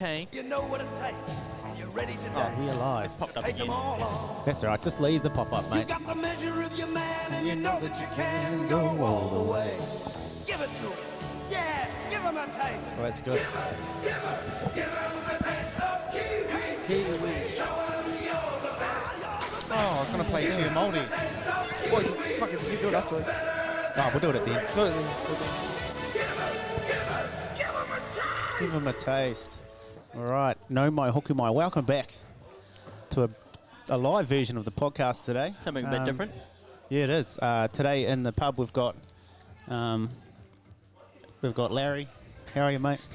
Okay. You know what it takes. You're ready to Oh, we are live. It's popped up take them again. all on. That's all right. Just leave the pop-up, You mate. got the measure of your man, and you know that you can go all the way. Give it to him. Yeah, give him a taste. Oh, that's good. Give him a taste of Kiwi. Show him you're the best. Oh, I was going to play to you, Maori. Well, you do it afterwards. Oh, we'll do it at the end. Do it then. Give him a taste. All right. No mai hoku mai. Welcome back to a live version of the podcast today. Something a bit different. Yeah, it is. Today in the pub we've got Larry. How are you, mate?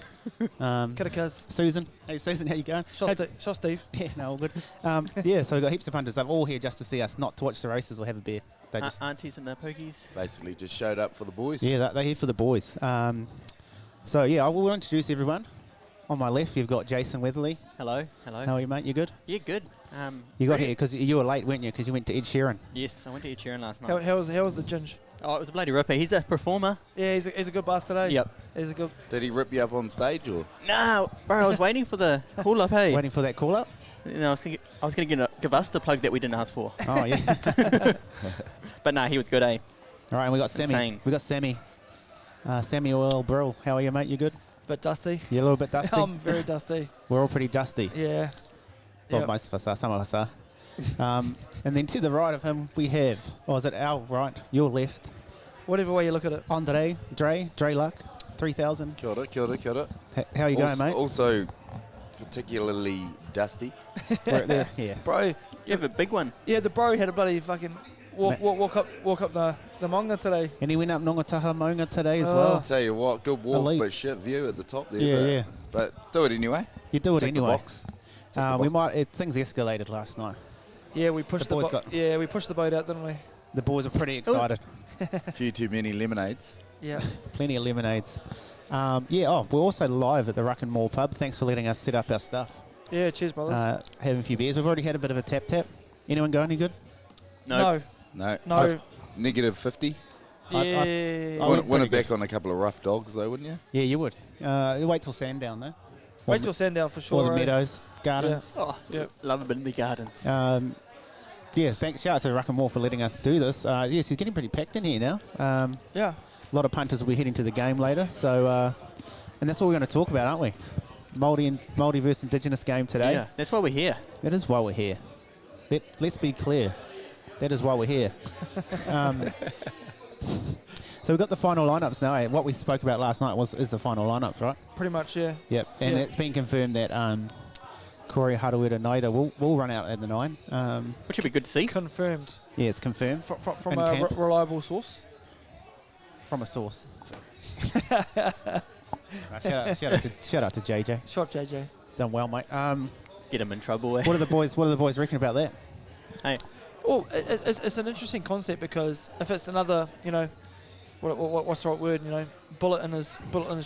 Kia cuz. Susan. Hey, Susan, how you going? Shot Steve. Yeah, no, all good. Yeah, so we've got heaps of punters. They're all here just to see us, not to watch the races or have a beer. They just Aunties and the pokies. Basically just showed up for the boys. Yeah, they're here for the boys. So, yeah, I will introduce everyone. On my left, you've got Jason Weatherly. Hello. Hello. How are you, mate? You good? Yeah, good. You got here because you were late, weren't you? Because you went to Ed Sheeran. Yes, I went to Ed Sheeran last night. How was the ginge? Oh, it was a bloody ripper. He's a performer. Yeah, he's a good bastard, eh? Yep. He's a good. Did he rip you up on stage or? No, bro, I was waiting for the call up, hey. Waiting for that call up? I was going to give us the plug that we didn't ask for. Oh, yeah. But no, he was good, eh? All right, and we got Sammy. Insane. We got Sammy. Sammy Oil Brill. How are you, mate? You good? Bit dusty. You're a little bit dusty? I'm very dusty. We're all pretty dusty. Yeah. Well, Yep. most of us are. Some of us are. And then to the right of him, we have, or is it our right? Your left. Whatever way you look at it. Andre Luck, 3000. Kia ora. How are you going, mate? Also particularly dusty. We're there. Yeah. Bro, You have a big one. yeah, the bro had a bloody fucking walk up the manga today. And he went up Nongataha Maunga today as Oh. well. I'll tell you what, good walk, Elite. but shit view at the top there. Yeah, but, yeah. But do it anyway. You do it Tick anyway. The box. Tick the We box. things escalated last night. Yeah, we pushed The boys boat. Yeah, we pushed the boat out, didn't we? The boys are pretty excited. A few too many lemonades. Yeah. Plenty of lemonades. We're also live at the Ruck and Maul pub. Thanks for letting us set up our stuff. Yeah, cheers, brothers. Having a few beers. We've already had a bit of a tap. Anyone go any good? No. No. Negative 50. Yeah. I went Win pretty it back on a couple of rough dogs though, wouldn't you? Yeah, you would. Wait till Sandown though. Wait till Sandown for sure. Or the eh? Meadows Gardens. Oh, Yep. love a bit in the gardens. Yeah, thanks. Shout out to Ruck and Maul for letting us do this. Yes, he's getting pretty packed in here now. Yeah. A lot of punters will be heading to the game later. So, and that's what we're going to talk about, aren't we? Māori versus Indigenous game today. Yeah, that's why we're here. That is why we're here. Let's be clear. That is why we're here. So we've got the final lineups now. Eh? What we spoke about last night is the final lineups, right? Pretty much, yeah. Yep. And Yeah. it's been confirmed that Corey Harawira Naida will run out at the 9. Which would be good to see. Confirmed. Yeah, it's confirmed From In a camp. reliable source. from a source. Shout out to JJ. Shot JJ. Done well, mate. Get him in trouble, eh? What do the boys reckon about that? Hey, Oh, it's an interesting concept because if it's another, what's the right word? Bullet in his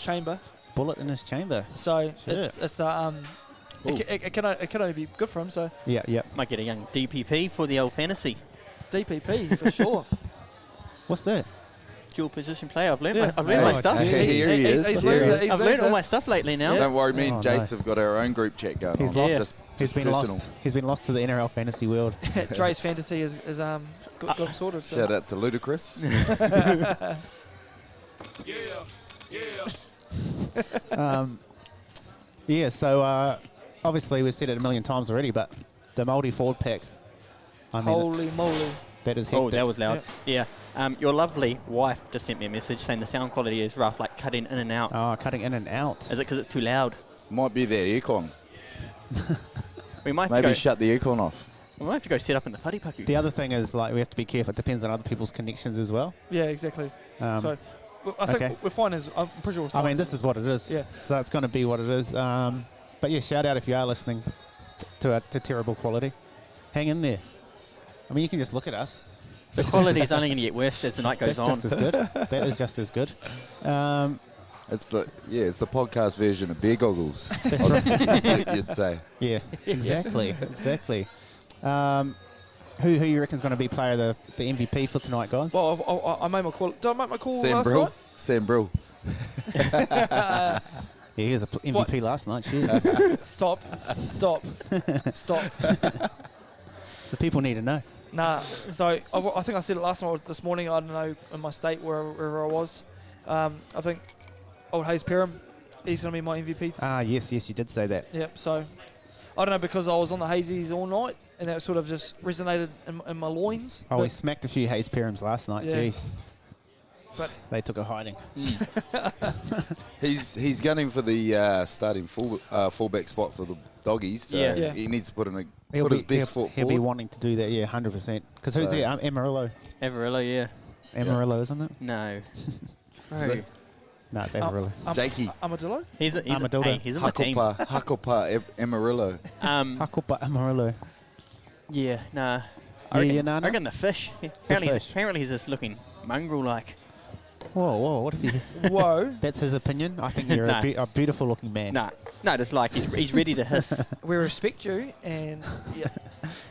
chamber. Bullet in his chamber. So Shit. it can only be good for him. So Yeah. might get a young DPP for the old fantasy. DPP for sure. What's that? Dual position player. I've learned Yeah. my stuff. Hey, here he is. He's Here learned he it. is. He's I've learned learned all it. my stuff lately now. Yeah. Don't worry, me Oh, and no. Jace have got our own group chat going He's on. lost. Just He's been personal. lost. He's been lost to the NRL fantasy world. Dre's fantasy is got him sorted. So. Shout out to Ludacris. Yeah. So obviously we've said it a million times already, but the Māori forward pack. I mean, Holy moly! that is hectic. Oh, that was loud. Yeah. Your lovely wife just sent me a message saying the sound quality is rough, like cutting in and out. Cutting in and out. Is it because it's too loud? Might be that aircon. We might have Maybe to go. shut the aircon off. We might have to go set up in the wharipaku. The other thing is, like, we have to be careful. It depends on other people's connections as well. Yeah, exactly. So I think okay. we're fine. I'm pretty sure we're fine. I mean, this is what it is. Yeah. So it's going to be what it is. But yeah, shout out if you are listening to terrible quality. Hang in there. I mean, you can just look at us. The quality is only going to get worse as the night goes That's on. just as good. That is just as good. It's the podcast version of beer goggles. You'd say. Yeah, exactly. Who you reckon's going to be player the MVP for tonight, guys? Well, I made my call. Did I make my call Sam last Brill. night? Sam Brill. Yeah, he was a MVP last night. Shit. Stop. The people need to know. Nah. So I think I said it last night or this morning. I don't know in my state wherever I was. I think old Hayes Perham, he's going to be my MVP. Ah, yes, you did say that. Yep. So I don't know because I was on the Hazies all night and that sort of just resonated in my loins. Oh, but we smacked a few Hayes Perhams last night. Yeah. Jeez. But They took a hiding. He's gunning for the starting fullback spot for the Doggies. So Yeah. Yeah. he needs to put his best foot He'll be forward. wanting to do that, yeah, 100%. Because who's So- there? Amarillo. Amarillo, yeah. Amarillo, isn't it? No. Is it? No, it's Amarillo. Jakey. Armadillo. He's a Armadillo. hey, he's in my team. Hakopa Amarillo. Hakupa Amarillo. Yeah, nah. Yeah, nah, I nah. reckon the fish. Apparently he's just looking mongrel-like. Whoa, what if he... Whoa. That's his opinion? I think you're Nah. a beautiful looking man. Nah, no, just like he's ready to hiss. We respect you and yeah.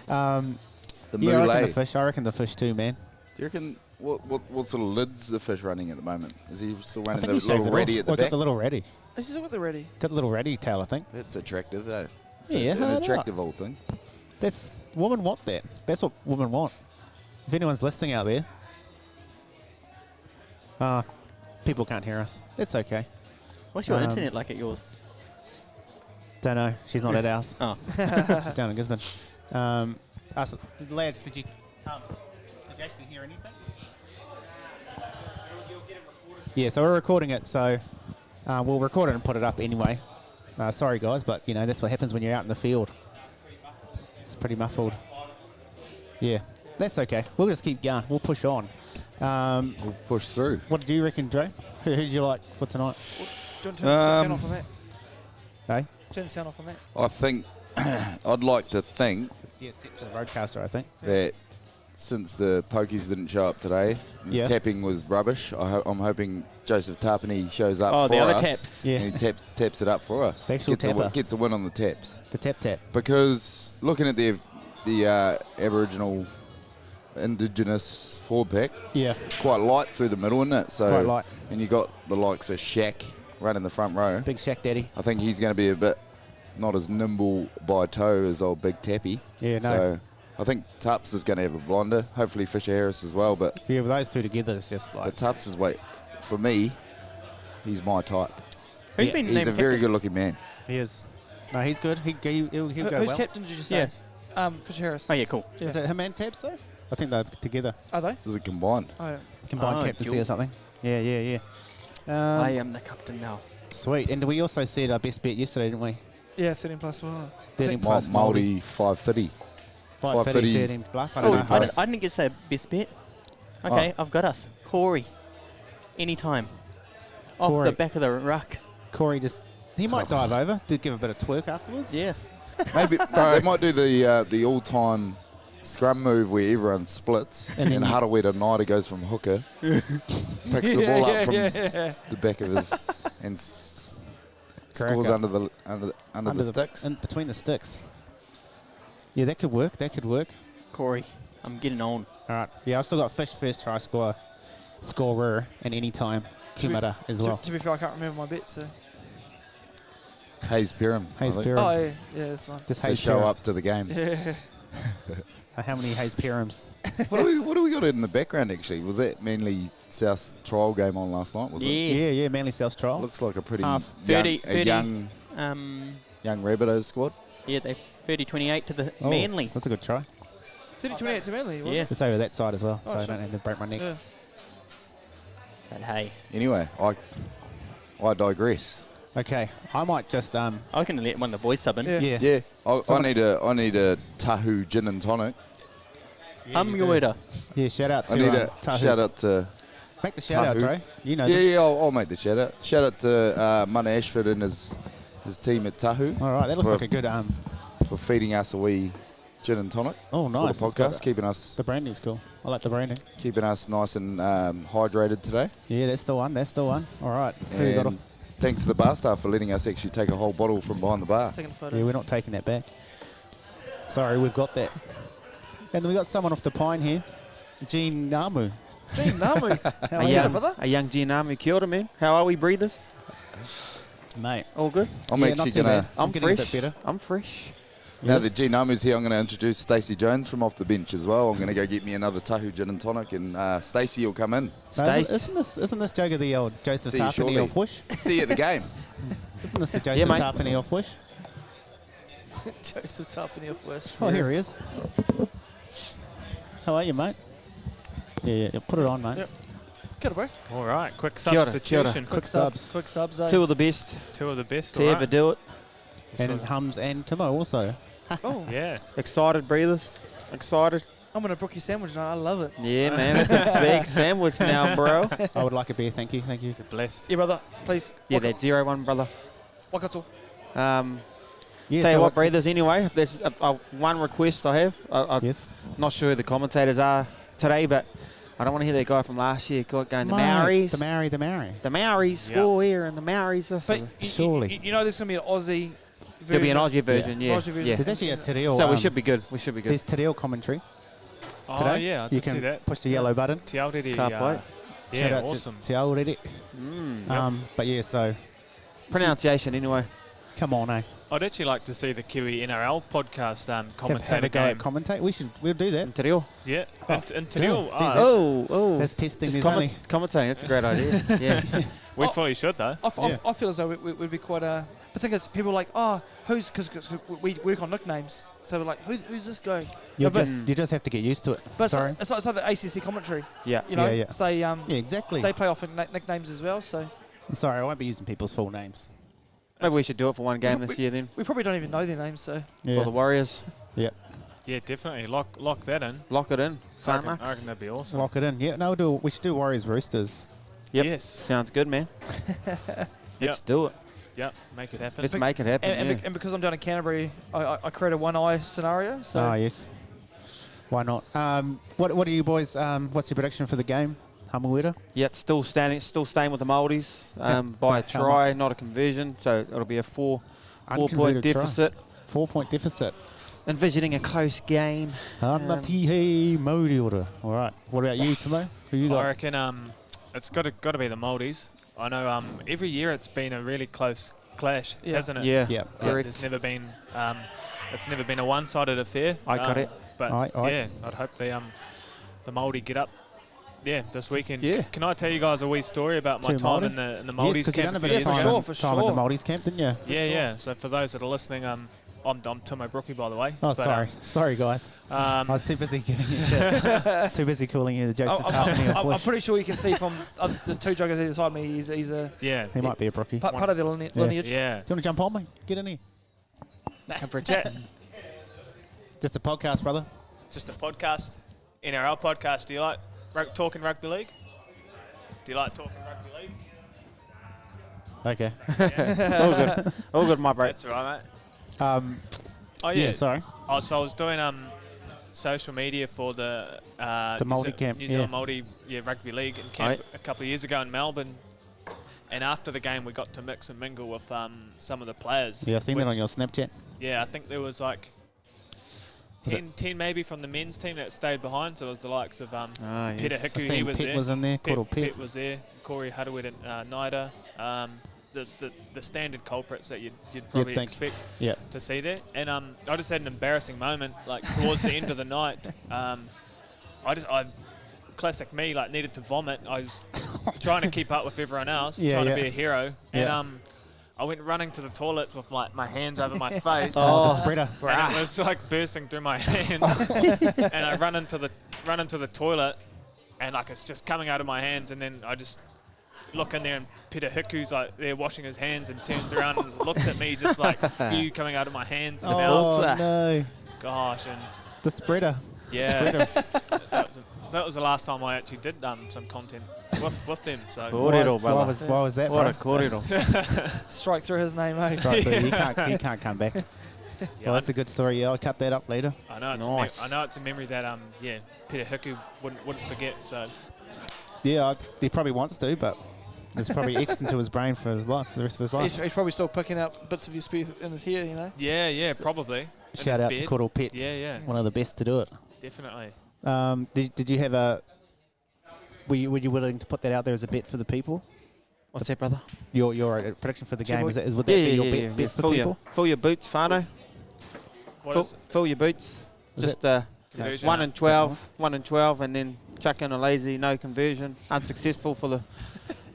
The Yeah, I reckon Moulay. the fish. I reckon the fish too, man. Do you reckon what sort of lids the fish running at the moment? Is he still I running think the he shaved little it ready off. at the Well, back? got the little ready. This is what they're ready. Got the little ready tail, I think. That's attractive, eh? It's Yeah, an hard attractive old thing. That's... Women want that. That's what women want. If anyone's listening out there... people can't hear us. It's okay. What's your internet like at yours? Don't know. She's not at ours. Oh, She's down in Gisborne. Lads, did you actually hear anything? Yeah, so we're recording it, so we'll record it and put it up anyway. Sorry, guys, but, you know, that's what happens when you're out in the field. It's pretty muffled. Yeah, that's okay. We'll just keep going. We'll push on. We'll push through. What did you reckon, Dre? Who did you like for tonight? Do you want to turn the sound off on that? Hey? Turn the sound off on that. I think I'd like to think It's set to the roadcaster, I think. that since the pokies didn't show up today, and Yeah. the tapping was rubbish. I'm hoping Joseph Tarpany shows up oh, for the other us. taps. Yeah. And he taps it up for us. The actual tapper. Gets a win on the taps. The tap. Because looking at the Aboriginal Indigenous forward pack, Yeah. it's quite light through the middle, isn't it? So quite light. And you got the likes of Shaq running the front row. Big Shaq Daddy. I think he's going to be a bit not as nimble by toe as old Big Tappy. Yeah, no. So I think Tups is going to have a blinder. Hopefully Fisher Harris as well. But Yeah, with those two together, it's just like... Tups is for me, he's my type. Who's Yeah. been He's named a very captain? good looking man. He is. No, he's good. He'll go Who's well. captain did you just say? Fisher Harris. Oh, yeah, cool. Yeah. Is it him and Tabs, though? I think they're together. Are they? Is it combined? Oh, yeah. Combined Oh, captaincy dual. or something. Yeah. I am the captain now. Sweet. And we also said our best bet yesterday, didn't we? Yeah, 13 plus 1. 13 plus Maori 550. 550, 550. 13 plus. I Oh, don't know. I didn't get to say best bet. Okay, I've got us. Corey. Anytime. Off Corey. the back of the ruck. Corey just... He might dive over. Did give a bit of twerk afterwards. Yeah. Maybe they might do the all-time scrum move where everyone splits And and then Harawira Naida goes from hooker, picks the ball up from the back of his and scores Cracker. under the sticks. In between the sticks. Yeah, that could work. Corey, I'm getting on. All right. Yeah, I've still got Fish first try scorer and anytime Kumara as well. To be fair, I can't remember my bet, so. Hayes Perham. I Hayes think, Perham. Oh, yeah, that's fine. Just to Hayes show Perham. up to the game. Yeah. How many Hayes Perhams? What do we got in the background actually? Was that Manly South trial game on last night? Was it? Yeah. Yeah, Manly South trial. Looks like a pretty Half. young, 30, a young Rabbitohs squad. Yeah, they 30-28 to the Oh, Manly. That's a good try. 30-28 to Manly, was Yeah. it? It's over that side as well, Oh, so I sure. don't have to break my neck. Yeah. But hey, Anyway, I digress. Okay, I might just I can let one of the boys sub in. Yeah. yes. Yeah, I Someone- need a Tahu gin and tonic. I'm your order. Yeah, shout out to I need a Tahu. shout out to Make the shout out, Tahu. Dre. You know. yeah, I'll make the shout out. Shout out to Mana Ashford and his team at Tahu All right, that looks For- like a good for feeding us a wee gin and tonic Oh, nice. for It's the got- podcast, keeping us The branding's cool. I like the branding. nice and hydrated today. Yeah, that's the one. All right. Who you got off? And thanks to the bar staff for letting us actually take a whole bottle from behind the bar. Let's take a photo. Yeah, we're not taking that back. Sorry, we've got that. And then we got someone off the pine here. Gene Namu. Gene Namu. How How are you you? doing, brother? A young Gianami. Kia ora, man. How are we, breathers? Mate. All good? I'm Yeah, actually not too going bad. to, I'm getting a fresh. bit better. I'm fresh. now Yes. that G-Numbers here, I'm going to introduce Stacey Jones from off the bench as well. I'm going to go get me another Tahu Gin and Tonic, and Stacey will come in. No, Stace. isn't this joke of the old Joseph See you Tarpany shortly. off Wish? See you at the game. Isn't this the Yeah, Joseph mate. Tarpany off Wish? Joseph Tarpany of Wish. Oh, here he is. How are you, mate? Yeah, put it on, mate. Yep. Get it, bro. All right, quick Kia ora, substitution. Quick subs. Quick subs. Eh? Two of the best Two of the best. to all ever right. do it. And Hums and Timo also. Oh, Yeah. Excited, breathers? Excited? I'm gonna brookie sandwich now. I love it. Yeah, man. It's a big sandwich now, bro. I would like a beer, thank you. You're blessed. Yeah, brother. Please. Yeah, that 0-1, brother. Wakato. Yeah, Tell you so what, breathers, anyway, there's one request I have. I'm Yes. not sure who the commentators are today, but I don't want to hear that guy from last year going, the Maoris. The Maori. The Maoris score here and the Maoris. That's But Surely. you know there's gonna be an Aussie. There'll be an Aussie version, yeah. Aussie version. yeah. There's actually a Te Reo. So we should be good. We should be good. There's Te Reo commentary Oh, today. yeah, I You did can see that. push the yellow button. Te Aorere, Can't wait. Shout yeah, out awesome. to Te Aorere. Mm. But yeah, so Pronunciation, anyway. come on, eh? I'd actually like to see the Kiwi NRL podcast Have a commentator go at game. commentate. We'll do that. Te reo. Yeah, Oh, in Te yeah. Reo. Jeez, Oh. That's testing. Just There's only commentating. That's a great idea. Yeah. we Oh. fully should, though. I feel as though we'd be quite a. The thing is, people are like, oh, who's because we work on nicknames, so we're like, who's this guy? you but- just have to get used to it. But Sorry. it's like the ACC commentary. Yeah. You know, Yeah. so they Yeah, exactly. they play off in nicknames as well. So Sorry, I won't be using people's full names. Maybe we should do it for one game this year then. we probably don't even know their names. So Yeah. For the Warriors. Yeah. Yeah, definitely. Lock that in. Lock it in. I reckon Farmax. that'd be awesome. Lock it in. Yeah. No, we should do Warriors Roosters. Yep. Yes. Sounds good, man. Let's do it. Yep. Make it happen. Let's make it happen. and, yeah. and because I'm down in Canterbury, I created one eye scenario. So Ah, yes. Why not? What do you boys? What's your prediction for the game? Hamuera? Yeah, it's still staying with the Māoris by a But try, not a conversion. So it'll be a 4-point Unconverted try. deficit. 4-point deficit. Envisioning a close game. Anatihe Mauriora. All right. What about you, Timo? Who you I got? reckon it's got to be the Māoris. I know every year it's been a really close clash, Yeah. hasn't it? Yeah, Yeah. correct. There's never been it's never been a one-sided affair. I got it. But Aye. yeah, I'd hope the Māori get up. Yeah, this weekend. Yeah. Can I tell you guys a wee story about my To time Māori? in the Yes, Māoris because you done camp a a bit few of years time, ago? for time in the sure. Māoris camp, didn't you? Yeah. So for those that are listening, I'm Timo Brookie, by the way. Oh, But, sorry. Sorry, guys. I was too busy giving you too busy calling you the Joseph Tarpany of I'm Wish. pretty sure you can see from the two joggers either side of me. He's a yeah. He might be a brookie. Do part of the lineage. Yeah. you want to jump on me? Get in here. Come for a chat. Just a podcast, brother. Just a podcast, NRL podcast. Do you like talking rugby league? Do you like talking rugby league? Okay. All good. All good, my bro. That's all right, mate. Oh yeah. yeah. Sorry. Oh, so I was doing social media for the Māori camp, New Zealand yeah. Māori rugby league in camp a couple of years ago in Melbourne. And after the game, we got to mix and mingle with some of the players. Yeah, I seen that on which- your Snapchat. Yeah, I think there was like 10 maybe from the men's team that stayed behind. So it was the likes of Peter Yes. I Hiku, he seen was Pet there. was in there. Koro Pet Pet. was there. Corey Huddewood and Nida. The standard culprits that you'd probably think. expect Yeah. to see there. And I just had an embarrassing moment, like towards the end of the night. I classic me, like needed to vomit. I was trying to keep up with everyone else, Yeah, trying yeah. to be a hero. And Yeah. I went running to the toilet with my hands over my face. Oh, the spreader. And it was like bursting through my hands. And I run into the toilet, and like it's just coming out of my hands. And then I just look in there, and Peter Hiku's like there washing his hands, and turns around and looks at me, just like spew coming out of my hands and mouth. Oh, no. Gosh, and The spreader. yeah, that was the last time I actually did some content with them. So Kōrero, brother. Why was that, What bro? a kōrero. Strike through his name, eh? Right, so he can't come back. Well, that's a good story. Yeah, I'll cut that up later. I know it's Nice. I know it's a memory that Peter Hiku wouldn't forget. So Yeah, he probably wants to, but it's probably etched into his brain for the rest of his life. He's probably still picking out bits of your spew in his hair, you know. yeah, probably. In Shout his out to bed. Koro Pet. Yeah, One of the best to do it. definitely. Did you have a? Were you willing to put that out there as a bet for the people? What's that, brother? Your prediction for the game, boy. would that be your bet for people? Fill your boots, Fano. What is Fill your boots. Is Just Conversion. 1 in 12, 1 in 12, and then chuck in a lazy, no conversion, unsuccessful for the.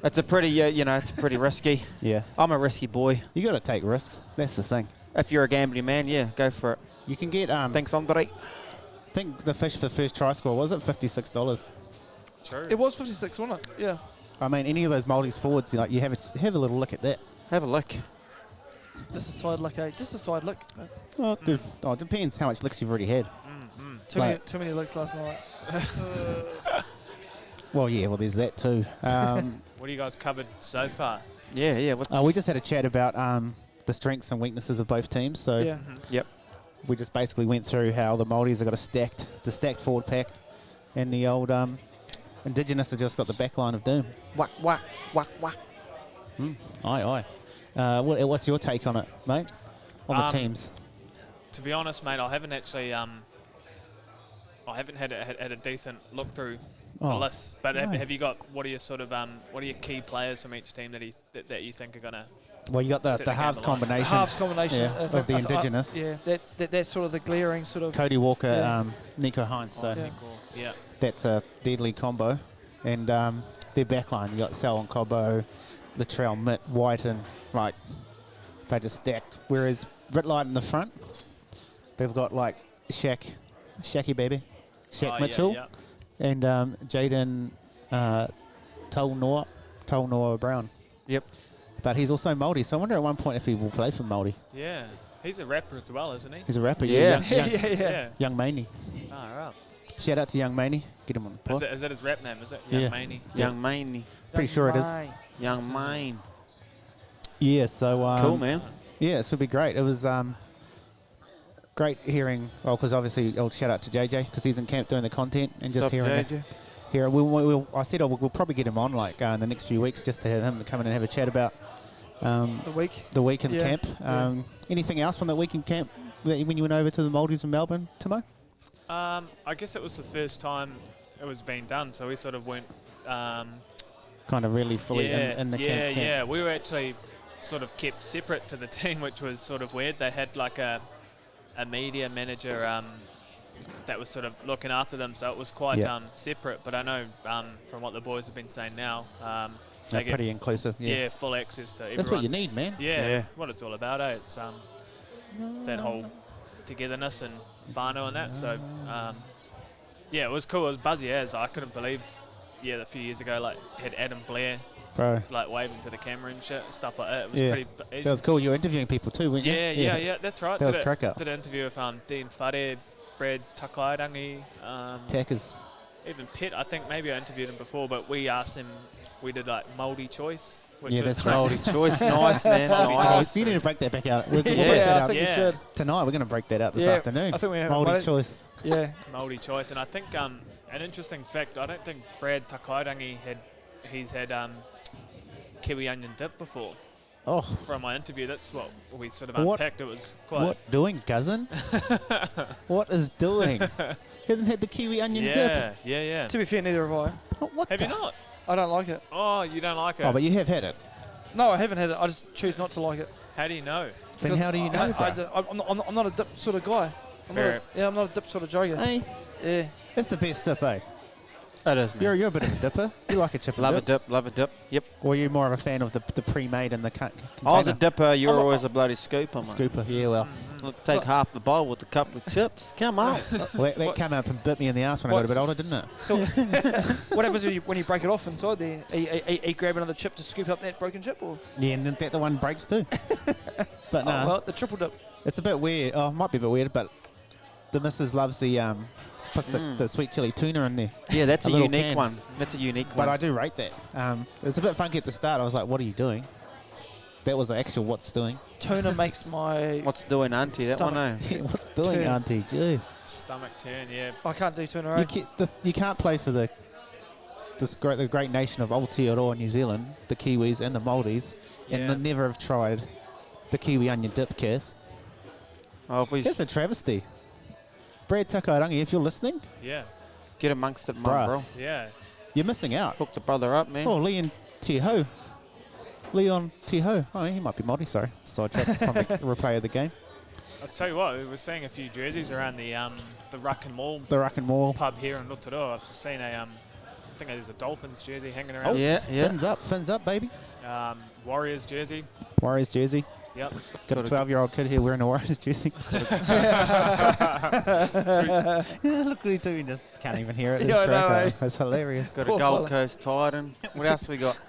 It's a pretty, it's pretty risky. Yeah. I'm a risky boy. You got to take risks. That's the thing. If you're a gambling man, yeah, go for it. You can get Thanks, Andre. I think the fish for the first try score was it $56. True. It was 56, wasn't it? Yeah. I mean, any of those Maltese forwards, you have a little look at that. Have a look. Just a side look, eh? Just a side look. Well, it depends how much licks you've already had. Too many looks last night. Well, yeah, there's that too. What have you guys covered so far? Yeah. We just had a chat about the strengths and weaknesses of both teams. So Yeah. Yep. we just basically went through how the Māoris have got the stacked forward pack, and the old Indigenous have just got the back line of doom. Whack. Aye. What's your take on it, mate? On the teams? To be honest, mate, I haven't actually I haven't had a decent look through the list. But right. have you got what are your sort of what are your key players from each team that you think are gonna? Well, you got set the game halves alive? combination. Halves combination Yeah, of the Indigenous. yeah, that's sort of the glaring sort of. Cody Walker, Yeah. Nico Hines. So Yeah. Yeah. that's a deadly combo. And their backline, you got Sal and Cobbo, Latrell, Mitt, White, and right. They just stacked. Whereas Ritlight in the front, they've got like Shacky baby, Shaq Mitchell, Yeah. and Jaden Taunoa Brown. Yep. But he's also Māori, so I wonder at one point if he will play for Māori. Yeah. He's a rapper as well, isn't he? He's a rapper. Yeah. Yeah. Young Maney. Ah, right. Shout out to Young Maney. Get him on the pod. Is that his rap name? Is it Yeah. Young Maney? Young Maney. Pretty sure it is. Young Mane. Yeah, so... Cool, man. Yeah, this would be great. It was great hearing... Well, because obviously, I'll shout out to JJ, because he's in camp doing the content, and just Sup, hearing... JJ? I said we'll probably get him on in the next few weeks, just to have him come in and have a chat about The week. the week in Yeah, camp. Anything else from that week in camp when you went over to the Maldives in Melbourne, Timo? I guess it was the first time it was being done, so we sort of went. Kind of really fully in the camp. Yeah. We were actually sort of kept separate to the team, which was sort of weird. They had like a media manager that was sort of looking after them, so it was quite separate. But I know from what the boys have been saying now, they get pretty inclusive. Yeah. full access to everyone. That's what you need, man. Yeah, that's what it's all about. It's that whole togetherness and whānau and that. So yeah, it was cool. It was buzzy as I couldn't believe. Yeah, a few years ago, like had Adam Blair Bro. like waving to the camera and shit, stuff like that. It was pretty. That was cool. You were interviewing people too, weren't you? Yeah. That's right. That was did crack up. Did an interview with Dean Whare, Brad Takairangi, Tackers. even Pitt. I think maybe I interviewed him before, but we asked him. We did like Māori choice. Which Yeah, was that's great. right. Māori choice. Nice, man. Nice. You need to break that back out. We'll break Yeah, that I out think Yeah. you should. tonight. We're going to break that out this Yeah, afternoon. I think we have Māori it. choice. Yeah. Māori choice, and I think an interesting fact. I don't think Brad Takairangi he's had kiwi onion dip before. Oh, From my interview, that's what we sort of What- unpacked. It was quite. what doing, cousin? What is doing? He hasn't had the kiwi onion dip. Yeah. To be fair, neither have I. Oh, what Have the? you not? I don't like it. Oh, you don't like it? Oh, but you have had it. No, I haven't had it. I just choose not to like it. How do you know? Then how do you know, bro? I'm not a dip sort of guy. I'm not a dip sort of jogger. Hey, Yeah. it's the best dip, eh? It is, man. You're a bit of a dipper. You like a chip and Love a dip. dip, love a dip. Yep. Or you're more of a fan of the pre-made and the container? I was a dipper, you're always a bloody scooper, mate. Scooper, yeah, well. Take half the bowl with a couple of chips. Come on. Well, that came up and bit me in the ass when I got a bit older, didn't it? So, what happens when you break it off inside there? Are you grab another chip to scoop up that broken chip, or? Yeah, and then that the one breaks too. But no, Well, the triple dip. it's a bit weird. Oh, it might be a bit weird, but the missus loves the puts the sweet chili tuna in there. Yeah, that's A a little unique can. one. That's a unique But one. I do rate that. It was a bit funky at the start. I was like, what are you doing? That was the actual what's doing. Tuna makes my. What's doing, Auntie? That one, eh? What's doing, Turn. Auntie? Jeez. Stomach turn, yeah. I can't do tuna. You, Right? you can't play for the great nation of Aotearoa, New Zealand, the Kiwis and the Maldives, Yeah. and never have tried the kiwi onion dip, Cass. Oh, if we That's a travesty. Brad Takairangi, if you're listening, Yeah. get amongst it, Bruh. mum, bro. Yeah. you're missing out. Hook the brother up, man. Oh, Leon Te Ho. Leon Tiho. Oh, he might be Māori, sorry. Sidetrack from the replay of the game. I'll tell you what, we were seeing a few jerseys around the ruck and maul The ruck and maul. pub here in Rotorua. I've seen I think there's a Dolphins jersey hanging Oh, around. Yeah. Fins up, baby. Warriors jersey. Warriors jersey. Yep. Got a 12-year-old kid here wearing a Warriors jersey. Look what he's doing. Just can't even hear it. Yeah, I know, eh? That's hilarious. Got Poor a Gold fella. Coast Titan. What else we got?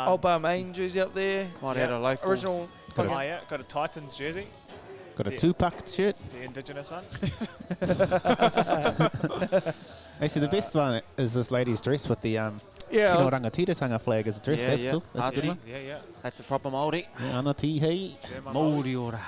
Old Balmain jersey up there. Might have had a local. Original. Got a- Oh, yeah, got a Titans jersey, Got a Yeah. Tupac shirt. the indigenous one. Actually, the best one is this lady's dress with the Yeah. Tino Rangatiratanga flag as a dress. Yeah, That's yeah. cool. That's a good Ati. one. Yeah. That's a proper Māori. Yeah, Ana Tihi. Yeah, my Māori. Māori ora.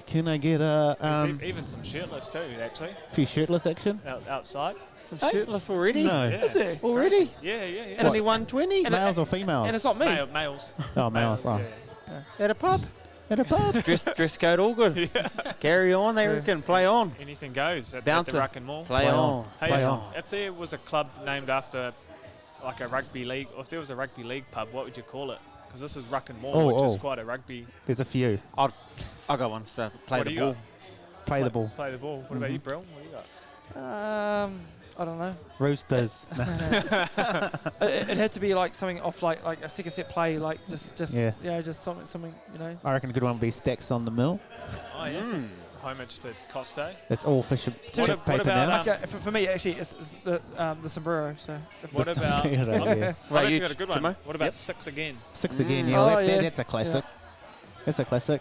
Can I get a There's even some shirtless too, actually, few shirtless action? outside. Some shirtless already? No. Yeah. Is it? Already? Yeah. And only 120? And Males or females? And it's not me. Males. Oh, males. Oh. Yeah. At a pub? At a pub. Dress code all good. Carry on, they reckon. Play on. Anything goes at the Bouncer. ruck and maul. Play on. Hey, Play on. if there was a club named after like a rugby league, or if there was a rugby league pub, what would you call it? Because this is ruck and maul, Oh, which is oh. quite a rugby. There's a few. I got one. So play What the do you ball. got? Play the ball. Play the ball. What about you, Brill? What do you got? I don't know. Roosters. It had to be like something off, like a second set play, like just Yeah. you know, just something, you know. I reckon a good one would be Stacks on the Mill. Oh yeah. Homage to Coste. It's all fish and What chip ab- what paper about, now. Okay, for me, actually, it's the sombrero. So What about? Yeah. I've What about actually you, got a good one. Timo? What about 6 again? 6 again, yeah. Oh, That, yeah. that's a classic. That's a classic.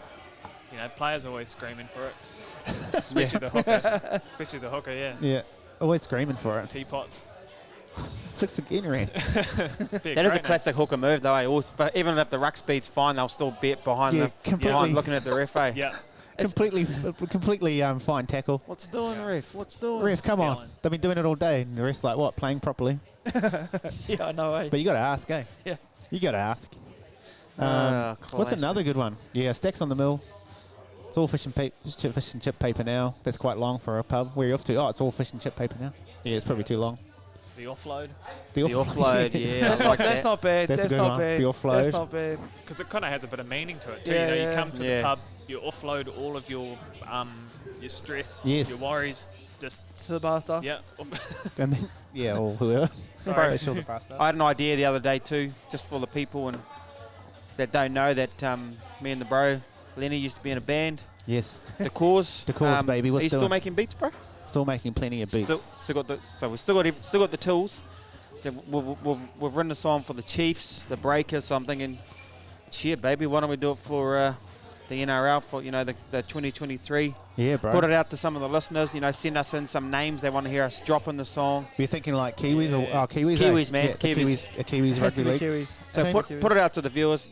You know, players always screaming for it. Especially the hooker. Especially the hooker, yeah. Yeah. Always screaming for it. Teapots. 6 again, Rand. That is a classic hooker move, though. But even if the ruck speed's fine, they'll still bet behind Yeah, completely. behind looking at the ref. Eh? Yeah. completely fine tackle. What's doing, ref? What's doing? Ref, come on. Gallon. They've been doing it all day. And the rest like, what, playing properly? yeah, I know. Eh? But you got to ask, eh? Yeah. You got to ask. What's Classic. another good one? Yeah, Stacks on the Mill. It's all fish and chip paper now. That's quite long for a pub. Where are you off to? Oh, it's all fish and chip paper now. Yeah, it's probably too long. The offload. The The offload, yeah. That's I not like that's that. not bad. That's a That's good not one. bad. The offload. That's not bad. Because it kind of has a bit of meaning to it too. Yeah, You know, yeah. you come to Yeah. the pub, you offload all of your stress, Yes. your worries. Just To the bar stuff. yeah. And then, yeah, or whoever. Sorry. They shield the pasta. I had an idea the other day too, just for the people and that don't know that me and the bro Lenny used to be in a band. Yes. The Cause. The Cause, baby. Are What's you still doing? making beats, bro? Still making plenty of beats. Still got the tools. We've written a song for the Chiefs, the Breakers. So I'm thinking, shit, baby, why don't we do it for the NRL for the 2023? Yeah, bro. Put it out to some of the listeners. Send us in some names they want to hear us drop in the song. We're thinking like Kiwis or Kiwis. Kiwis, eh? man, Yeah, Kiwis. Kiwis Has to rugby be league. Kiwis. So Has to be put Kiwis. it out to the viewers.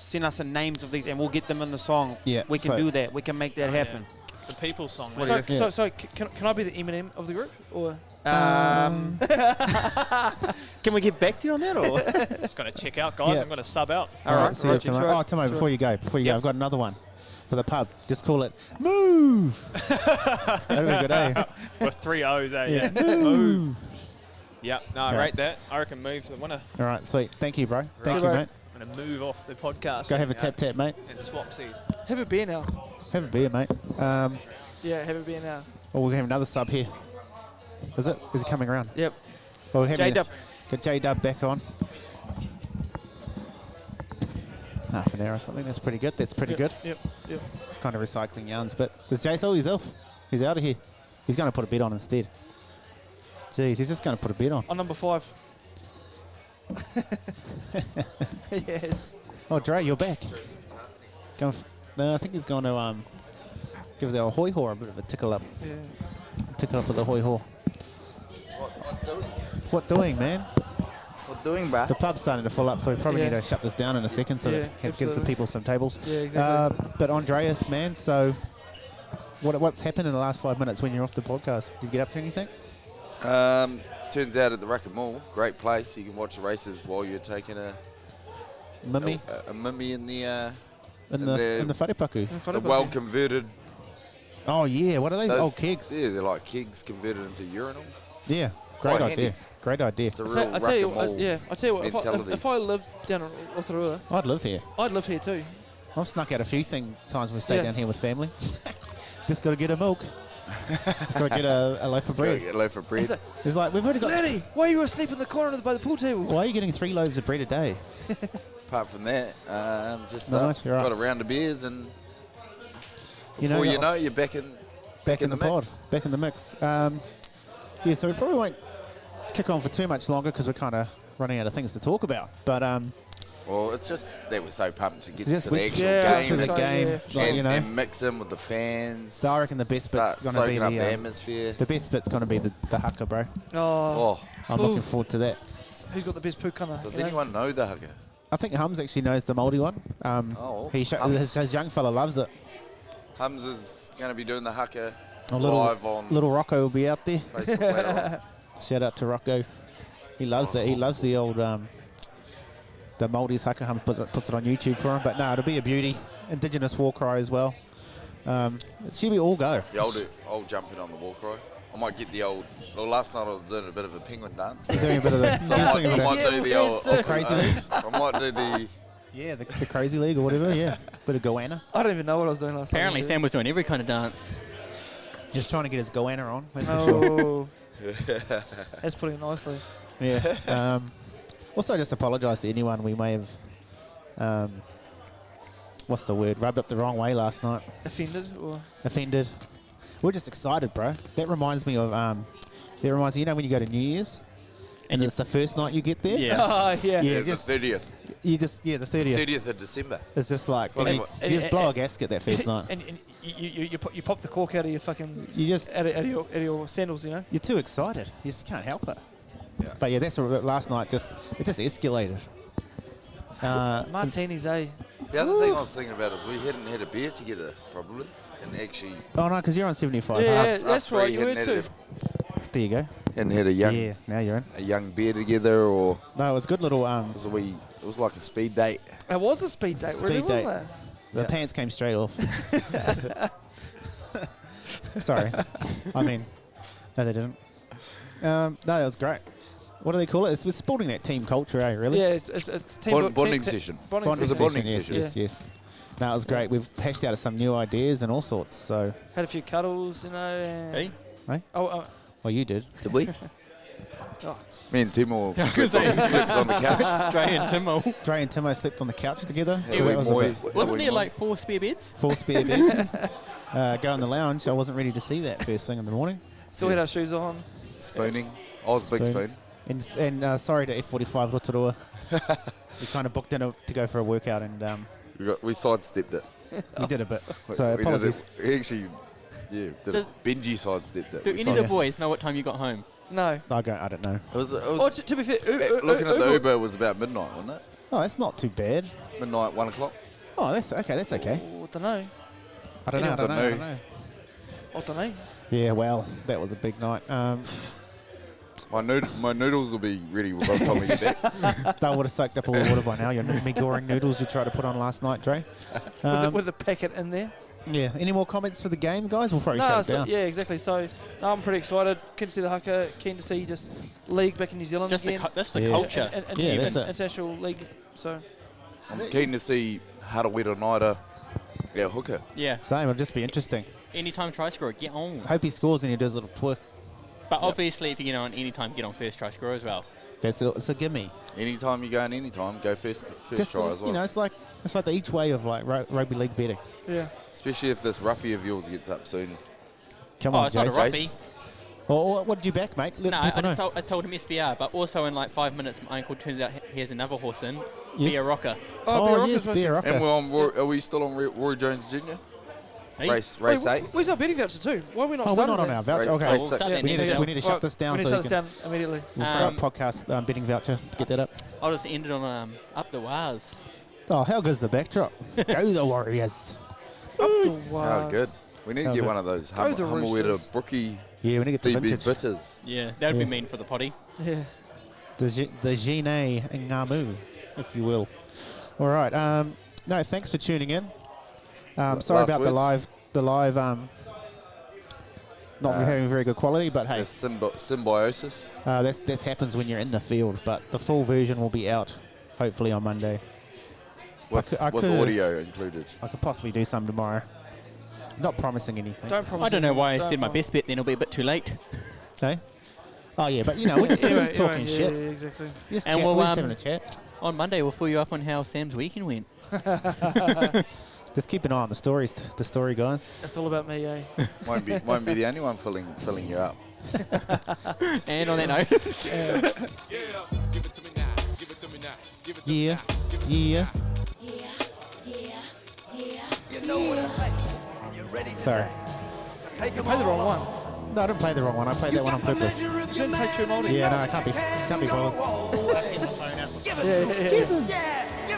Send us in names of these, and we'll get them in the song. Yeah, we can so- do that. We can make that happen. It's the people's song. What mate. do you So can I be the Eminem of the group or? Can we get back to you on that, or? Just got to check out, guys. Yeah. I'm going to sub out. All right, see you Roger, Timo. sure. Oh, Timo, Sure. before you go, Yep. I've got another one for the pub. Just call it Move. That'd be good, eh? With 3 O's, eh? Yeah. Yeah. Move. Yeah. No, I Yeah. rate that. I reckon Move's the winner. All right, sweet. Thank you, bro. Thank you, bro. mate. I'm going to move off the podcast. Go have a and, tap tap, mate. And swapsies. Have a beer now. Have a beer, mate. Yeah, have a beer now. Oh, we're gonna have another sub here. Is it? Is it coming around? Yep. Well, we're having J-Dub. Get J-Dub back on. Half an hour or something. That's pretty good. That's pretty good. Yep. Kind of recycling yarns, but there's Jace. Oh, he's off. He's out of here. He's going to put a bid on instead. Jeez, he's just going to put a bid on. On number 5. yes. Oh, Dre, you're back. No, I think he's going to give the old hoi-haw a bit of a tickle up. Yeah. Tickle up with the hoi-haw. What doing, man? What doing, bruh? The pub's starting to fill up, so we probably Yeah. need to shut this down in a second so Yeah, that gives the absolutely. people some tables. Yeah, exactly. But Andreas, man, so what's happened in the last 5 minutes when you're off the podcast? Did you get up to anything? Turns out at the Ruck and Maul, great place. You can watch the races while you're taking a Mimi mummy in the in the wharepaku. the well converted. Oh yeah, what are they? those- Old kegs. Yeah, they're like kegs converted into urinal. Yeah. Great quite idea. handy. Great idea. It's a I real tell ruck you, and maul. I tell you what, mentality. if I lived down in Rotorua, I'd live here. I'd live here too. I've snuck out a few times when we stayed Yeah. down here with family. Just got to get a milk. Just got to get a loaf of bread. Get a loaf of bread. It's like, It's like, we've already got... Laddie, why are you asleep in the corner by the pool table? Why are you getting 3 loaves of bread a day? Apart from that, just Not much, you're right. got a round of beers and You before know, you know, you're back in back in the pod. mix. Back in the mix. Yeah, so we probably won't kick on for too much longer because we're kind of running out of things to talk about. But Well, it's just that we're so pumped to get just to the we actual Yeah, game to the So, game, yeah, for like, and, you know. and mix in with the fans. So I reckon the best Start bit's going to be soaking up the the atmosphere. best bit's going to be the haka, bro. Oh, Oh, I'm Ooh. looking forward to that. who's got the best pukana? does you know? anyone know the haka? I think Hums actually knows the Māori one. Oh, His young fella loves it. Hums is going to be doing the haka A little, live on little Rocco will be out there. Facebook later on. Shout out to Rocco. He loves that. He loves the old the Māori's haka. Hums puts it on YouTube for him. But no, it'll be a beauty. Indigenous war cry as well. It should be all go. Yeah, I'll jump in on the war cry. I might get the old. Well, last night I was doing a bit of a penguin dance. Doing a bit of the, So I might do the old Crazy League. I might do the. Yeah, the Crazy League or whatever. Yeah, bit of goanna. I don't even know what I was doing last night. Apparently, Sam was doing every kind of dance. Just trying to get his goanna on. That's for sure. Oh, that's putting it nicely. Yeah. Also, just apologise to anyone we may have. What's the word? Rubbed up the wrong way last night. Offended or Offended. We're just excited, bro. That reminds me of. You know when you go to New Year's, and it's the first night you get there. Yeah. oh yeah. Yeah, The just 30th. the 30th. 30th of December. It's just like Well, you, know, and- you just and- blow a gasket that first night. and you pop the cork out of your fucking You just out of your sandals, you know. you're too excited. You just can't help it. Yeah. But yeah, that's what last night. It just escalated. Martinis, eh? The other thing I was thinking about is we hadn't had a beer together, probably. And actually, Oh no, because you're on 75. Yeah. huh? that's three right, you hadn't were had too. There you go. hadn't had a young Yeah, now you're in. a young beer together, or No, it was a good little it was like a speed date. It was a speed date, really, Speed date. wasn't it? The Yeah. pants came straight off. Sorry. I mean, no, they didn't. No, that was great. What do they call it? It's sporting that team culture, eh? Really? Yeah, it's team Bonding session. Bonding It was a session. bonding yes, session. yes, yes. No, it was great. We've hashed out some new ideas and all sorts. So, Had a few cuddles, you know. And Hey? Oh, well, you did. Did we? oh, Me and Timo slept on the couch. Dre and Timo. Dre and Timo slept on the couch together. Yeah, So we that was a moi- bit Wasn't we there moi- like 4 spare beds? full spare beds. Go in the lounge. I wasn't ready to see that first thing in the morning. still had our shoes on. spooning? I was big Spoon. spoon. And sorry to F45 Rotorua. We kind of booked in to go for a workout and We sidestepped it. we did a bit. So we apologies. did it. We actually, Does- Benji sidestepped it. Do We any of the yeah. boys know what time you got home? No. I don't know. It was Oh, to be fair, looking at the Uber was about midnight, wasn't it? Oh, that's not too bad. Midnight, 1 o'clock. Oh, that's okay. That's okay. I don't know. I don't know. I Anyone don't know. I know. don't know. I don't know. Yeah, well, that was a big night. My noodles will be ready by the time we get back. They would have soaked up all the water by now. Your me goring noodles you tried to put on last night, Dre. With the packet in there. Yeah. Any more comments for the game, guys? We'll probably No, shut it so, down. yeah, exactly. So, no, I'm pretty excited. Keen to see the haka. Keen to see just league back in New Zealand Just again. that's the Yeah. culture. Yeah, that's it. International league. So, I'm keen to see Harawira Naira at hooker. Yeah. Same. It'll just be interesting. Anytime try scorer, get on. Hope he scores and he does a little twerk. But obviously, if you get on anytime, get on first try scorer as well. It's a gimme. Anytime you go in, anytime, go first Just try as well. you know, it's like the each way of like rugby league betting. yeah. Especially if this roughie of yours gets up soon. Come Oh, on, it's not a Jace. roughie. Or what did you back, mate? Let No, people know. I told him SVR, but also in like 5 minutes, my uncle turns out he has another horse in. Yes. Be a rocker. Oh, yes, be a rocker. And we're on, are we still on Roy Jones Jr.? Hey? Race Wait, 8. where's our betting voucher too? Why are we not Oh, we're starting not on that? our voucher. Right, Okay, right, We'll six. start that we need next to, time. we need to shut Right, this down we need so to we shut can this down immediately. we'll throw up podcast betting voucher to get that up. I'll just end it on up the wires. Oh, how good's the backdrop? Go the Warriors. Oh, good. We need to Oh, get good. one of those Go the Hummelwetter Roosters. Brookie Yeah, we need to get the DB vintage. bitters. Yeah, that would Yeah. be mean for the potty. Yeah. The Gene Ngamu, if you will. All right. No, thanks for tuning in. Sorry Last about words? the live not having very good quality, but hey, There's symbiosis. that happens when you're in the field. But the full version will be out hopefully on Monday. With I could- audio included. I could possibly do some tomorrow. Not promising anything. Don't promise. I don't know why I don't said my promise. best bet, then it'll be a bit too late. No? Oh yeah, but you know, we're just talking yeah, shit. Yeah, exactly. Just And chat, we'll, we're just having a chat. On Monday, we'll fill you up on how Sam's weekend went. Just keep an eye on the stories, the story guys. That's all about me, eh? Won't be the only one filling you up. And on that note, Yeah, yeah. Sorry. You played the wrong one. No, I didn't play the wrong one. I played that one on purpose. You didn't play True Māori. Yeah, no, I can't be bothered.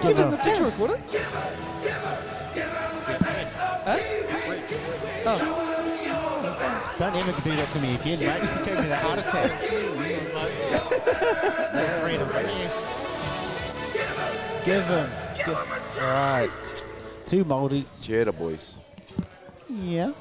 Give him the choice, would it? Don't ever do that to me again, mate. You gave me the heart attack. That's right. I was like, yes. Give him. All right. 2 Māori. Cheer boys. Yeah.